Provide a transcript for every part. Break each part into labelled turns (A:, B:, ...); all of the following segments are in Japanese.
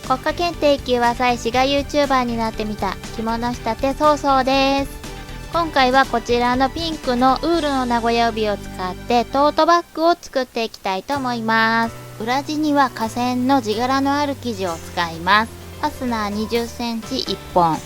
A: 国家検定級和裁師が YouTuber になってみた着物仕立てそうそうです。今回はこちらのピンクのウールの名古屋帯を使ってトートバッグを作っていきたいと思います。裏地には化繊の地柄のある生地を使います。ファスナー20センチ1本。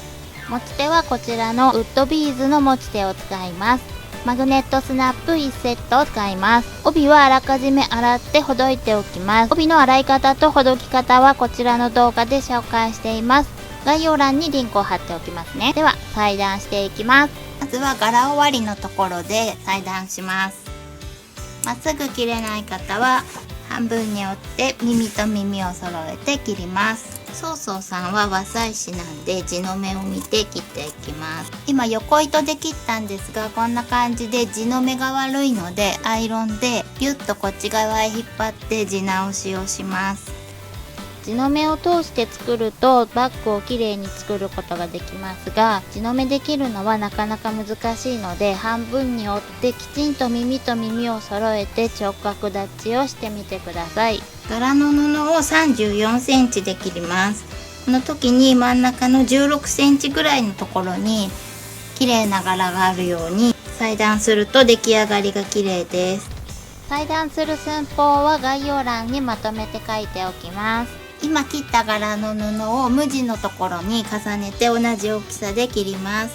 A: 持ち手はこちらのウッドビーズの持ち手を使います。マグネットスナップ1セットを使います。帯はあらかじめ洗ってほどいておきます。帯の洗い方とほどき方はこちらの動画で紹介しています。概要欄にリンクを貼っておきますね。では裁断していきます。まずは柄終わりのところで裁断します。まっすぐ切れない方は半分に折って耳と耳を揃えて切ります。そうそうさんは和裁師なんで地の目を見て切っていきます。今横糸で切ったんですが、こんな感じで地の目が悪いのでアイロンでギュッとこっち側へ引っ張って地直しをします。地の目を通して作るとバッグをきれいに作ることができますが、地の目で切るのはなかなか難しいので、半分に折ってきちんと耳と耳を揃えて直角立ちをしてみてください。柄の布を34センチで切ります。この時に真ん中の16センチぐらいのところに綺麗な柄があるように裁断すると出来上がりが綺麗です。裁断する寸法は概要欄にまとめて書いておきます。今切った柄の布を無地のところに重ねて同じ大きさで切ります。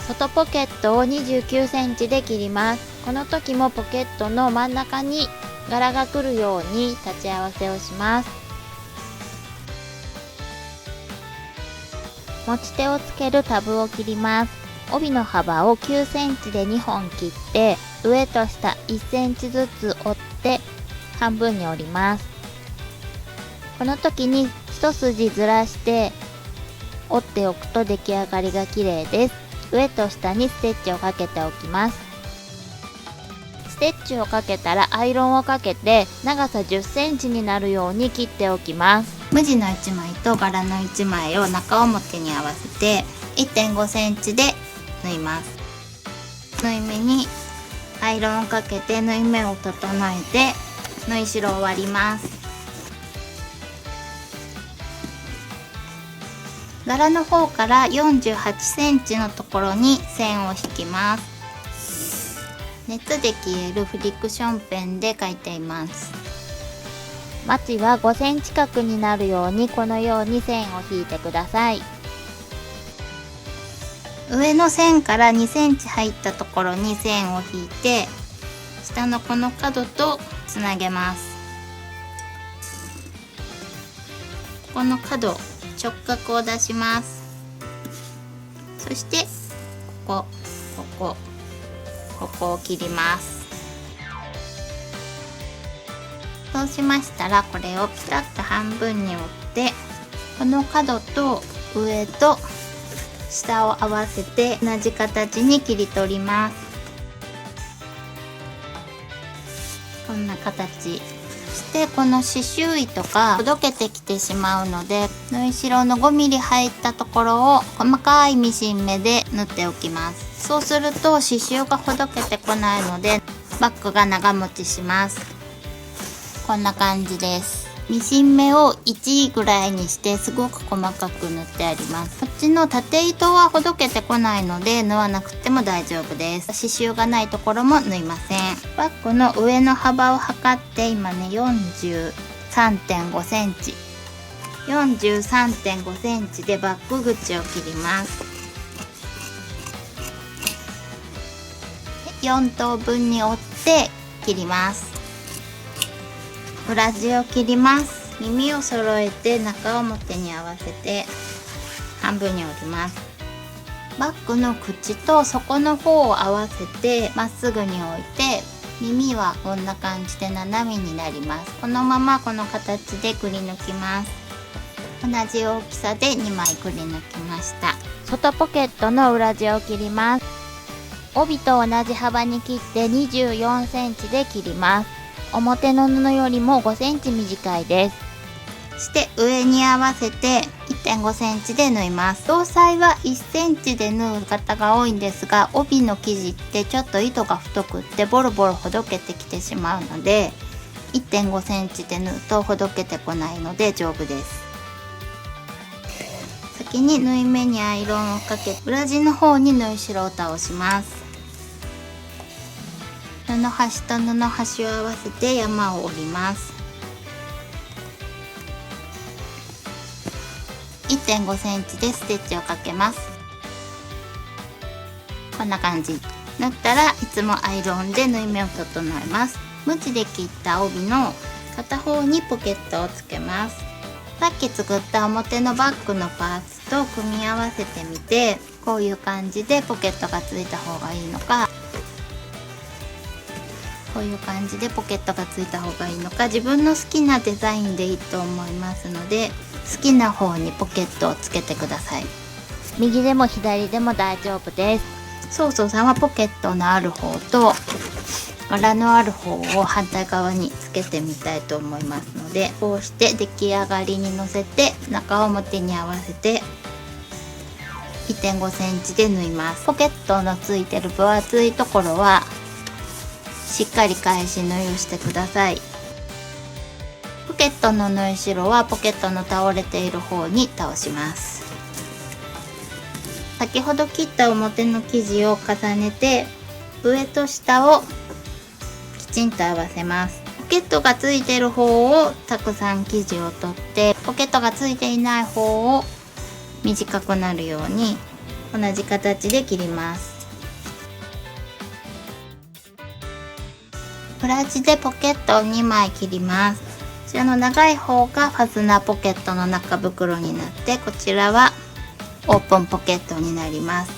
A: 外ポケットを29センチで切ります。この時もポケットの真ん中に柄が来るように立ち合わせをします。持ち手をつけるタブを切ります。帯の幅を9センチで2本切って上と下1センチずつ折って半分に折ります。この時に一筋ずらして折っておくと出来上がりが綺麗です。上と下にステッチをかけておきます。ステッチをかけたらアイロンをかけて長さ10センチになるように切っておきます。無地の1枚と柄の1枚を中表に合わせて 1.5 センチで縫います。縫い目にアイロンをかけて縫い目を整えて縫い代を割ります。柄の方から48センチのところに線を引きます。熱で消えるフリクションペンで描いています。まちは5センチ角になるようにこのように線を引いてください。上の線から2センチ入ったところに線を引いて下のこの角とつなげます。この角直角を出します。そしてここを切ります。そうしましたらこれをピタッと半分に折ってこの角と上と下を合わせて同じ形に切り取ります。こんな形。そしてこの刺繍糸がほどけてきてしまうので縫い代の5ミリ入ったところを細かいミシン目で縫っておきます。そうすると刺繍がほどけてこないのでバッグが長持ちします。こんな感じです。ミシン目を1ぐらいにしてすごく細かく縫ってあります。こっちの縦糸はほどけてこないので縫わなくても大丈夫です。刺繍がないところも縫いません。バッグの上の幅を測って今ね 43.5 センチ 43.5 センチでバッグ口を切ります。4等分に折って切ります。裏地を切ります。耳を揃えて中表に合わせて半分に折ります。バッグの口と底の方を合わせてまっすぐに置いて耳はこんな感じで斜めになります。このままこの形でくり抜きます。同じ大きさで2枚くり抜きました。外ポケットの裏地を切ります。帯と同じ幅に切って24センチで切ります。表の布よりも5センチ短いです。そして上に合わせて 1.5 センチで縫います。同裁は1センチで縫う方が多いんですが、帯の生地ってちょっと糸が太くってボロボロほどけてきてしまうので1.5 センチで縫うとほどけてこないので丈夫です。先に縫い目にアイロンをかけ、裏地の方に縫い代を倒します。布端と布端を合わせて山を折ります。1.5 センチでステッチをかけます。こんな感じ。縫ったらいつもアイロンで縫い目を整えます。ムチで切った帯の片方にポケットをつけます。さっき作った表のバッグのパーツと組み合わせてみて、こういう感じでポケットがついた方がいいのか、こういう感じでポケットがついた方がいいのか、自分の好きなデザインでいいと思いますので、好きな方にポケットをつけてください。右でも左でも大丈夫です。そうそうさんはポケットのある方と柄のある方を反対側につけてみたいと思いますので、こうして出来上がりに乗せて中表に合わせて 1.5 センチで縫います。ポケットのついてる分厚いところはしっかり返し縫いをしてください。ポケットの縫い代はポケットの倒れている方に倒します。先ほど切った表の生地を重ねて上と下をきちんと合わせます。ポケットがついている方をたくさん生地を取って、ポケットがついていない方を短くなるように同じ形で切ります。裏地でポケットを2枚切ります。こちらの長い方がファスナーポケットの中袋になって、こちらはオープンポケットになります。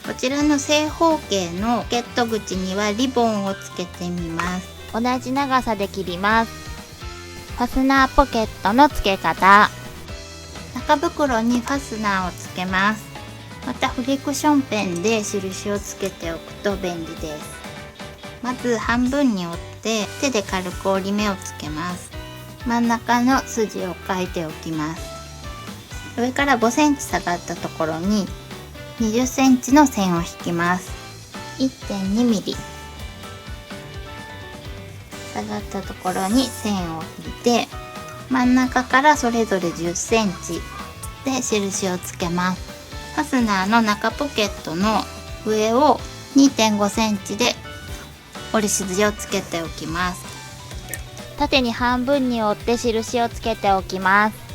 A: こちらの正方形のポケット口にはリボンをつけてみます。同じ長さで切ります。ファスナーポケットの付け方。中袋にファスナーをつけます。またフリクションペンで印をつけておくと便利です。まず半分に折って手で軽く折り目をつけます。真ん中の筋を書いておきます。上から5センチ下がったところに20センチの線を引きます。1.2 ミリ下がったところに線を引いて、真ん中からそれぞれ10センチで印をつけます。ファスナーの中ポケットの上を 2.5 センチで折り筋をつけておきます。縦に半分に折って印をつけておきます。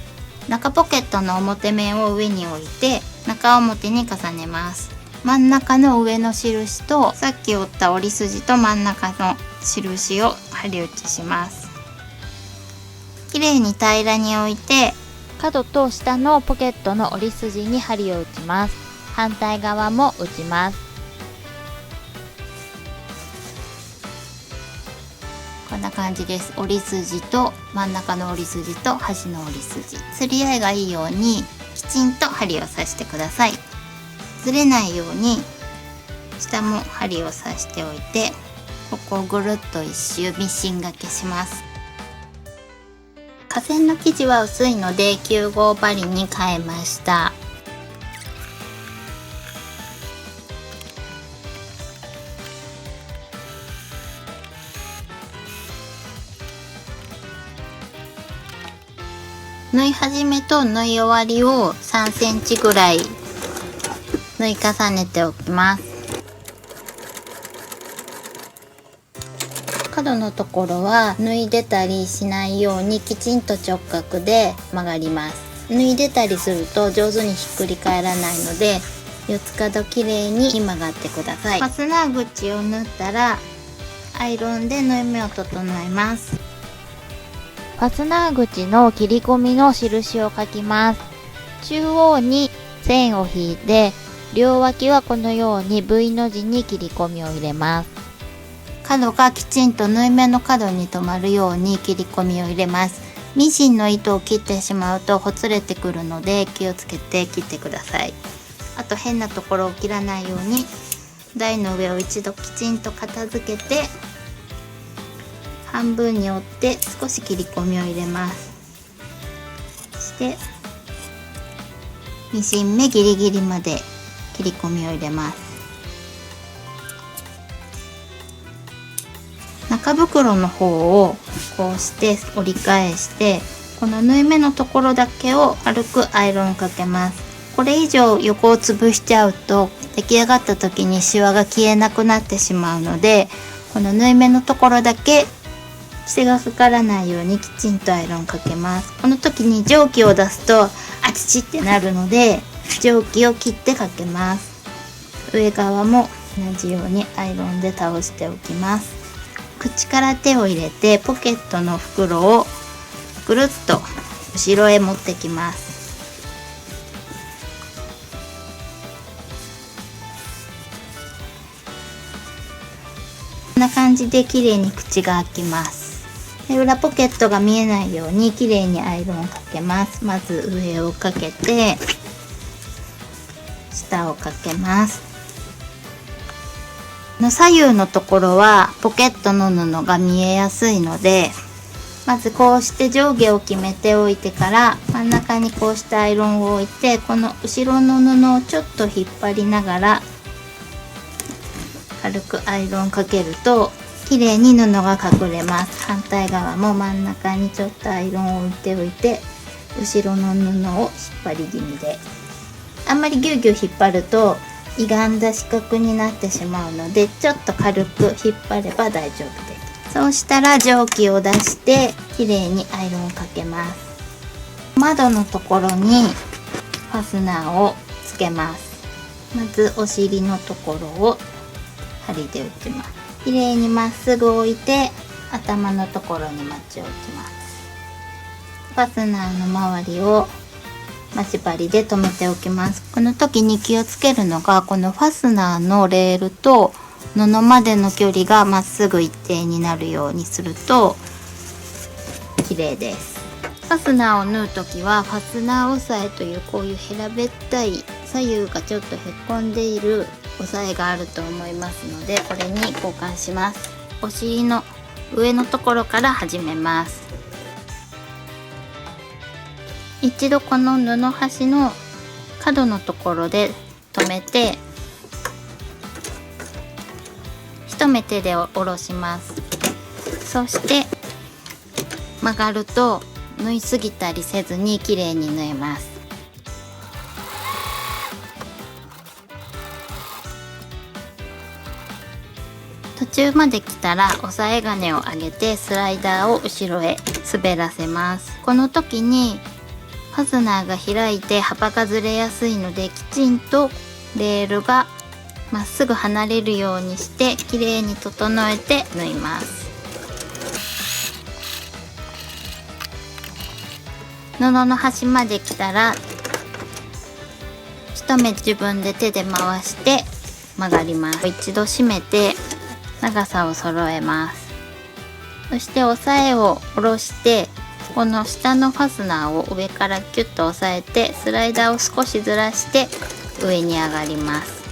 A: 中ポケットの表面を上に置いて中表に重ねます。真ん中の上の印とさっき折った折り筋と真ん中の印を針打ちします。きれいに平らに置いて角と下のポケットの折り筋に針を打ちます。反対側も打ちます。こんな感じです。折り筋と真ん中の折り筋と端の折り筋、釣り合いがいいようにきちんと針を刺してください。ずれないように下も針を刺しておいて、ここをぐるっと一周ミシン掛けします。化繊の生地は薄いので9号針に変えました。縫い始めと縫い終わりを3センチぐらい縫い重ねておきます。角のところは縫い出たりしないようにきちんと直角で曲がります。縫い出たりすると上手にひっくり返らないので、四つ角きれいに曲がってください。ファスナー口を縫ったらアイロンで縫い目を整えます。ファスナー口の切り込みの印を書きます。中央に線を引いて、両脇はこのように V の字に切り込みを入れます。角がきちんと縫い目の角に留まるように切り込みを入れます。ミシンの糸を切ってしまうとほつれてくるので気をつけて切ってください。あと変なところを切らないように台の上を一度きちんと片付けて、半分に折って少し切り込みを入れます。そしてミシン目ギリギリまで切り込みを入れます。中袋の方をこうして折り返して、この縫い目のところだけを軽くアイロンかけます。これ以上横を潰しちゃうと出来上がった時にシワが消えなくなってしまうので、この縫い目のところだけ血がかからないようにきちんとアイロンかけます。この時に蒸気を出すとあちちってなるので、蒸気を切ってかけます。上側も同じようにアイロンで倒しておきます。口から手を入れてポケットの袋をぐるっと後ろへ持ってきます。こんな感じで綺麗に口が開きます。で、裏ポケットが見えないように綺麗にアイロンをかけます。まず上をかけて下をかけます。左右のところはポケットの布が見えやすいので、まずこうして上下を決めておいてから、真ん中にこうしてアイロンを置いて、この後ろの布をちょっと引っ張りながら軽くアイロンかけると綺麗に布が隠れます。反対側も真ん中にちょっとアイロンを置いておいて、後ろの布を引っ張り気味で、あんまりギュウギュウ引っ張ると歪んだ四角になってしまうので、ちょっと軽く引っ張れば大丈夫です。そうしたら蒸気を出して綺麗にアイロンをかけます。窓のところにファスナーをつけます。まずお尻のところを針で打ちます。綺麗にまっすぐ置いて頭のところにマッチを置きます。ファスナーの周りを待ち針で留めておきます。この時に気をつけるのが、このファスナーのレールと布までの距離がまっすぐ一定になるようにすると綺麗です。ファスナーを縫う時はファスナー押さえというこういう平べったい左右がちょっとへこんでいる押さえがあると思いますので、これに交換します。お尻の上のところから始めます。一度この布端の角のところで留めて、一目手で下ろします。そして曲がると縫いすぎたりせずに綺麗に縫えます。途中まで来たら押さえ金を上げてスライダーを後ろへ滑らせます。この時にファスナーが開いて幅がずれやすいので、きちんとレールがまっすぐ離れるようにしてきれいに整えて縫います。布の端まで来たら一目自分で手で回して曲がります。一度締めて長さを揃えます。そして押さえを下ろして、この下のファスナーを上からキュッと押さえてスライダーを少しずらして上に上がります。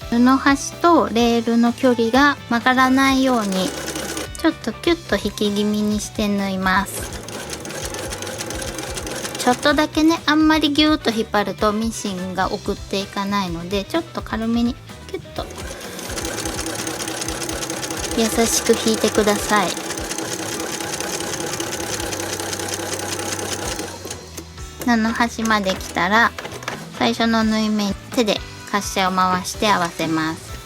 A: 布端とレールの距離が曲がらないようにちょっとキュッと引き気味にして縫います。ちょっとだけね、あんまりギューッと引っ張るとミシンが送っていかないので、ちょっと軽めにキュッと優しく引いてください。布端まで来たら最初の縫い目に手で滑車を回して合わせます。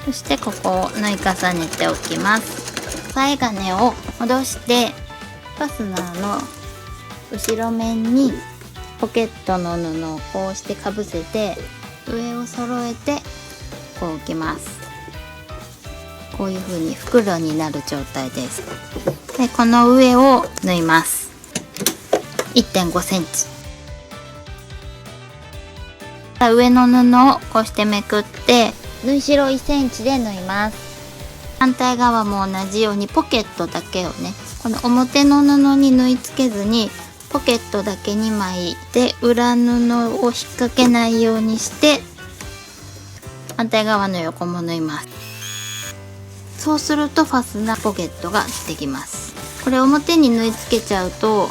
A: そしてここを縫い重ねておきます。押さえ金を戻してファスナーの後ろ面にポケットの布をこうしてかぶせて上を揃えてこう置きます。こういう風に袋になる状態です。で、この上を縫います。1.5 センチ。上の布をこうしてめくって縫い代1センチで縫います。反対側も同じようにポケットだけをね、この表の布に縫い付けずにポケットだけ2枚で裏布を引っ掛けないようにして反対側の横も縫います。そうするとファスナーポケットができます。これ表に縫い付けちゃうと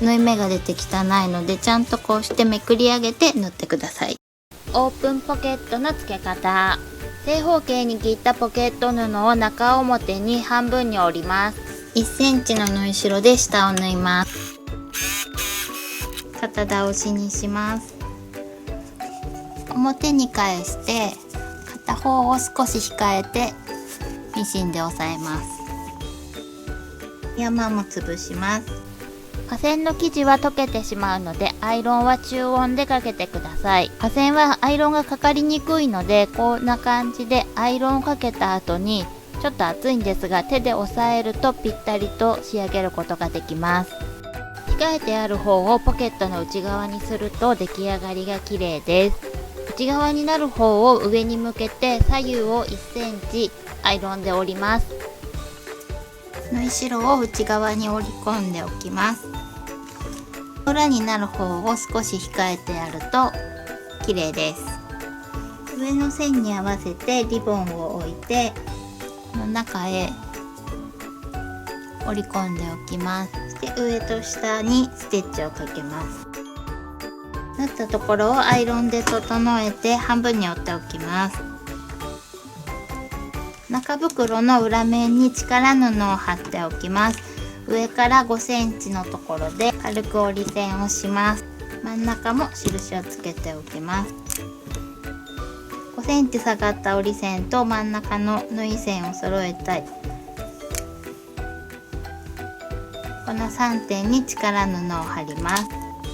A: 縫い目が出て汚いので、ちゃんとこうしてめくり上げて縫ってください。オープンポケットの付け方。正方形に切ったポケット布を中表に半分に折ります。1センチの縫い代で下を縫います。肩倒しにします。表に返して片方を少し控えてミシンで押さえます。山も潰します。化繊の生地は溶けてしまうので、アイロンは中温でかけてください。化繊はアイロンがかかりにくいので、こんな感じでアイロンをかけた後にちょっと熱いんですが、手で押さえるとぴったりと仕上げることができます。控えてある方をポケットの内側にすると出来上がりが綺麗です。内側になる方を上に向けて左右を1センチアイロンで折ります。縫い代を内側に折り込んでおきます。裏になる方を少し控えてやると綺麗です。上の線に合わせてリボンを置いて、この中へ折り込んでおきます。そして上と下にステッチをかけます。縫ったところをアイロンで整えて半分に折っておきます。中袋の裏面に力布を貼っておきます。上から5センチのところで軽く折り線をします。真ん中も印をつけておきます。5センチ下がった折り線と真ん中の縫い線を揃えたい。この3点に力布を貼ります。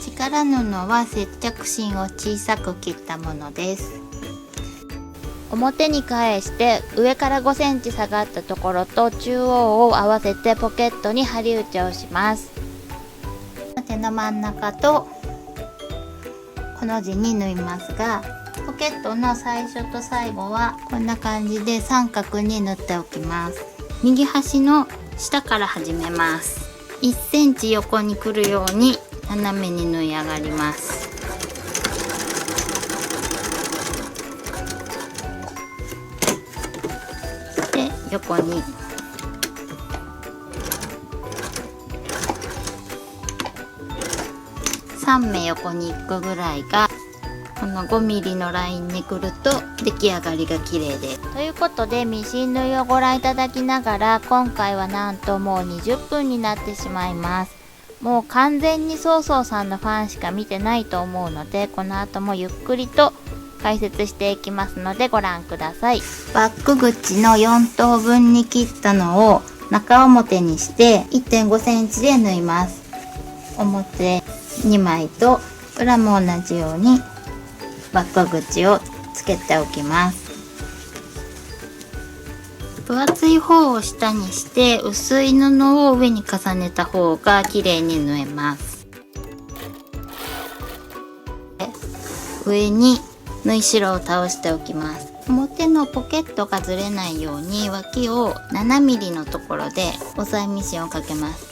A: 力布は接着芯を小さく切ったものです。表に返して上から5センチ下がったところと中央を合わせてポケットに針打ちをします。手の真ん中とこの字に縫いますが、ポケットの最初と最後はこんな感じで三角に縫っておきます。右端の下から始めます。1センチ横に来るように斜めに縫い上がります。で横に3目横に行くぐらいがこの5ミリのラインに来ると出来上がりが綺麗です。ということでミシン縫いをご覧いただきながら、今回はなんともう20分になってしまいます。もう完全にそうそうさんのファンしか見てないと思うので、この後もゆっくりと解説していきますのでご覧ください。バック口の4等分に切ったのを中表にして 1.5 センチで縫います。表2枚と裏も同じようにバック口をつけておきます。分厚い方を下にして薄い布を上に重ねた方が綺麗に縫えます。上に縫い代を倒しておきます。表のポケットがずれないように脇を7ミリのところで押さえミシンをかけます。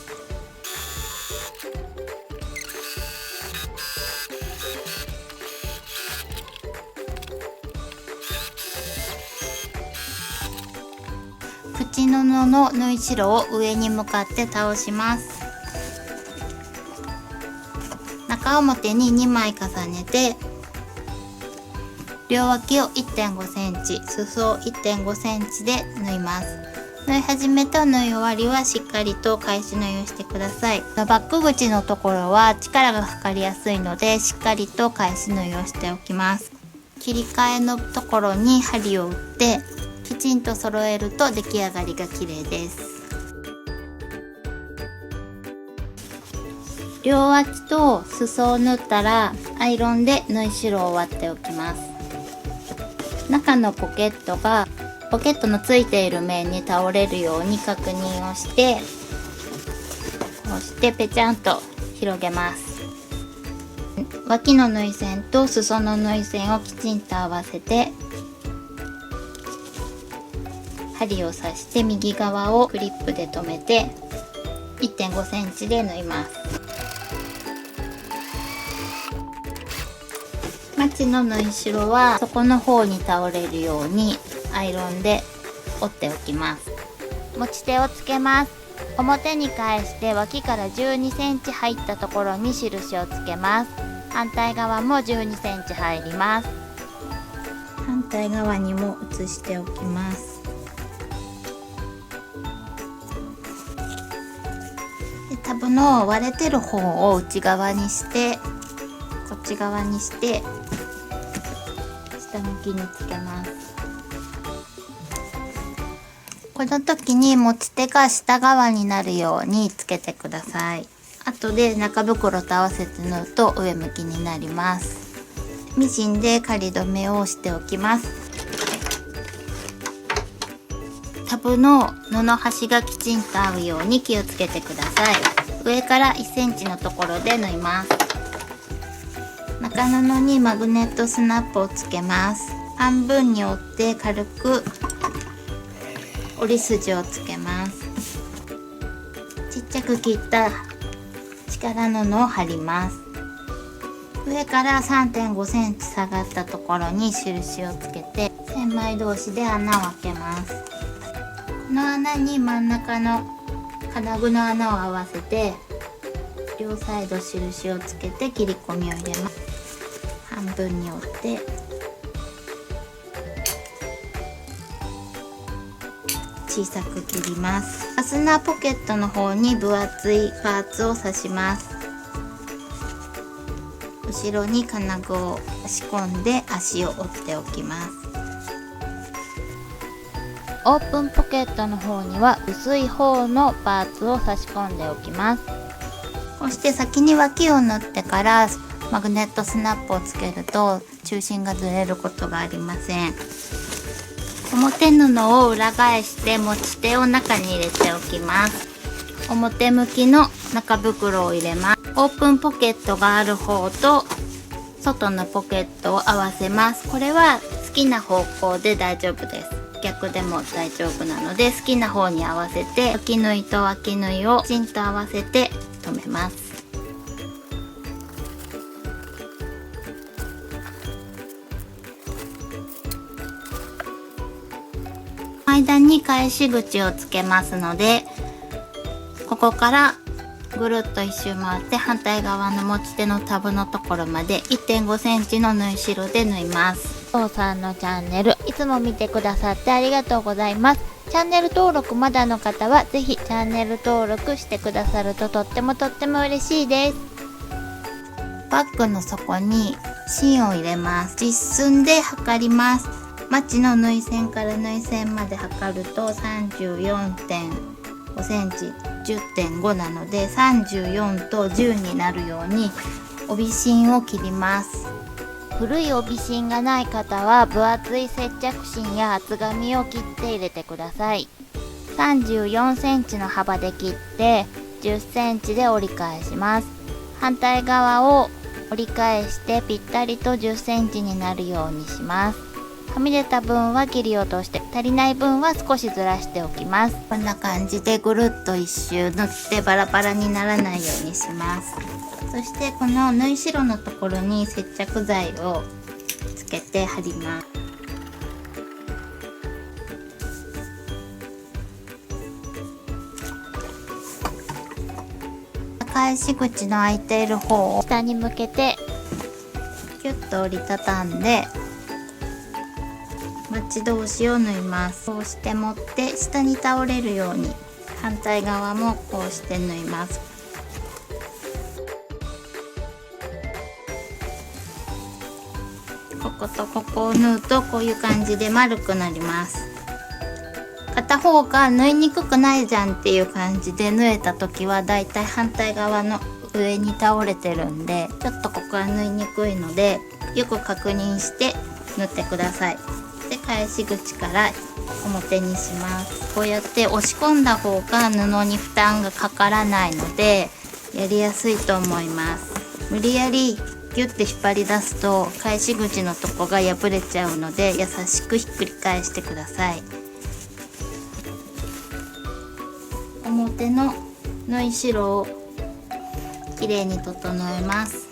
A: 口布の縫い代を上に向かって倒します。中表に2枚重ねて両脇を 1.5 センチ、裾を 1.5 センチで縫います。縫い始めと縫い終わりはしっかりと返し縫いをしてください。バック口のところは力がかかりやすいのでしっかりと返し縫いをしておきます。切り替えのところに針を打ってきちんと揃えると出来上がりが綺麗です。両脇と裾を縫ったらアイロンで縫い代を割っておきます。中のポケットがポケットのついている面に倒れるように確認をしてこうしてペチャンと広げます。脇の縫い線と裾の縫い線をきちんと合わせて針を刺して右側をクリップで留めて 1.5 センチで縫います。マチの縫い代は底の方に倒れるようにアイロンで折っておきます。持ち手をつけます。表に返して脇から12センチ入ったところに印をつけます。反対側も12センチ入ります。
B: 反対側にも移しておきます。でタブの割れてる方を内側にして、こっち側にして下向きにつけます。この時に持ち手が下側になるようにつけてください。後で中袋と合わせて縫うと上向きになります。ミシンで仮留めをしておきます。タブの布端がきちんと合うように気をつけてください。上から1センチのところで縫います。中布にマグネットスナップをつけます。半分に折って軽く折り筋をつけます。ちっちゃく切った力布を貼ります。上から 3.5 センチ下がったところに印をつけて千枚同士で穴を開けます。この穴に真ん中の金具の穴を合わせて両サイド印をつけて切り込みを入れます。半分に折って小さく切ります。ファスナーポケットの方に分厚いパーツを刺します。後ろに金具を差し込んで足を折っておきます。
A: オープンポケットの方には薄い方のパーツを差し込んでおきます。
B: そして先に脇を縫ってからマグネットスナップをつけると中心がずれることがありません。表布を裏返して持ち手を中に入れておきます。表向きの中袋を入れます。オープンポケットがある方と外のポケットを合わせます。これは好きな方向で大丈夫です。逆でも大丈夫なので好きな方に合わせて脇縫いと脇縫いをきちんと合わせて留めます。間に返し口をつけますので、ここからぐるっと一周回って反対側の持ち手のタブのところまで 1.5 センチの縫い代で縫います。
A: 父さんのチャンネルいつも見てくださってありがとうございます。チャンネル登録まだの方はぜひチャンネル登録してくださるととっても嬉しいです。
B: バッグの底に芯を入れます。実寸で測ります。マチの縫い線から縫い線まで測ると 34.5 センチ 10.5 なので34と10になるように帯芯を切ります。
A: 古い帯芯がない方は分厚い接着芯や厚紙を切って入れてください。34センチの幅で切って10センチで折り返します。反対側を折り返してぴったりと10センチになるようにします。はみ出た分は切り落として足りない分は少しずらしておきます。
B: こんな感じでぐるっと一周縫ってバラバラにならないようにします。そしてこの縫い代のところに接着剤をつけて貼ります。返し口の開いている方を
A: 下に向けて
B: キュッと折りたたんでマチ同士を縫います。こうして持って下に倒れるように反対側もこうして縫います。こことここを縫うとこういう感じで丸くなります。片方が縫いにくくないじゃんっていう感じで縫えた時はだいたい反対側の上に倒れてるんでちょっとここは縫いにくいのでよく確認して縫ってください。で返し口から表にします。こうやって押し込んだ方が布に負担がかからないのでやりやすいと思います。無理やりギュッて引っ張り出すと返し口のとこが破れちゃうので優しくひっくり返してください。表の縫い代をきれいに整えます。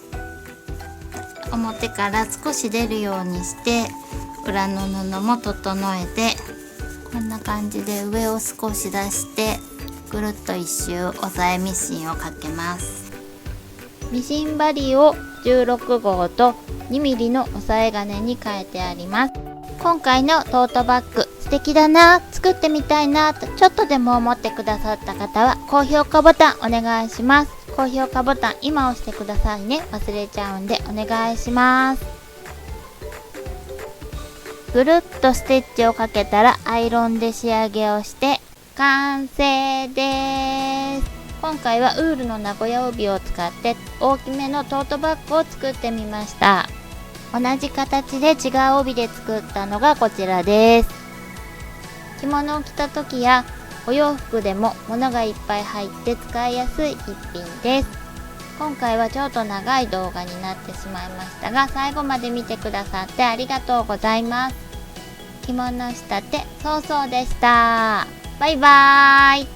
B: 表から少し出るようにして裏の布も整えてこんな感じで上を少し出してぐるっと一周押さえミシンをかけます。
A: ミシン針を16号と 2mm の押さえ金に変えてあります。今回のトートバッグ素敵だな、作ってみたいなとちょっとでも思ってくださった方は高評価ボタンお願いします。高評価ボタン今押してくださいね。忘れちゃうんでお願いします。ぐるっとステッチをかけたらアイロンで仕上げをして完成です。今回はウールの名古屋帯を使って大きめのトートバッグを作ってみました。同じ形で違う帯で作ったのがこちらです。着物を着た時やお洋服でも物がいっぱい入って使いやすい一品です。今回はちょっと長い動画になってしまいましたが、最後まで見てくださってありがとうございます。着物仕立てそうそうでした。バイバーイ。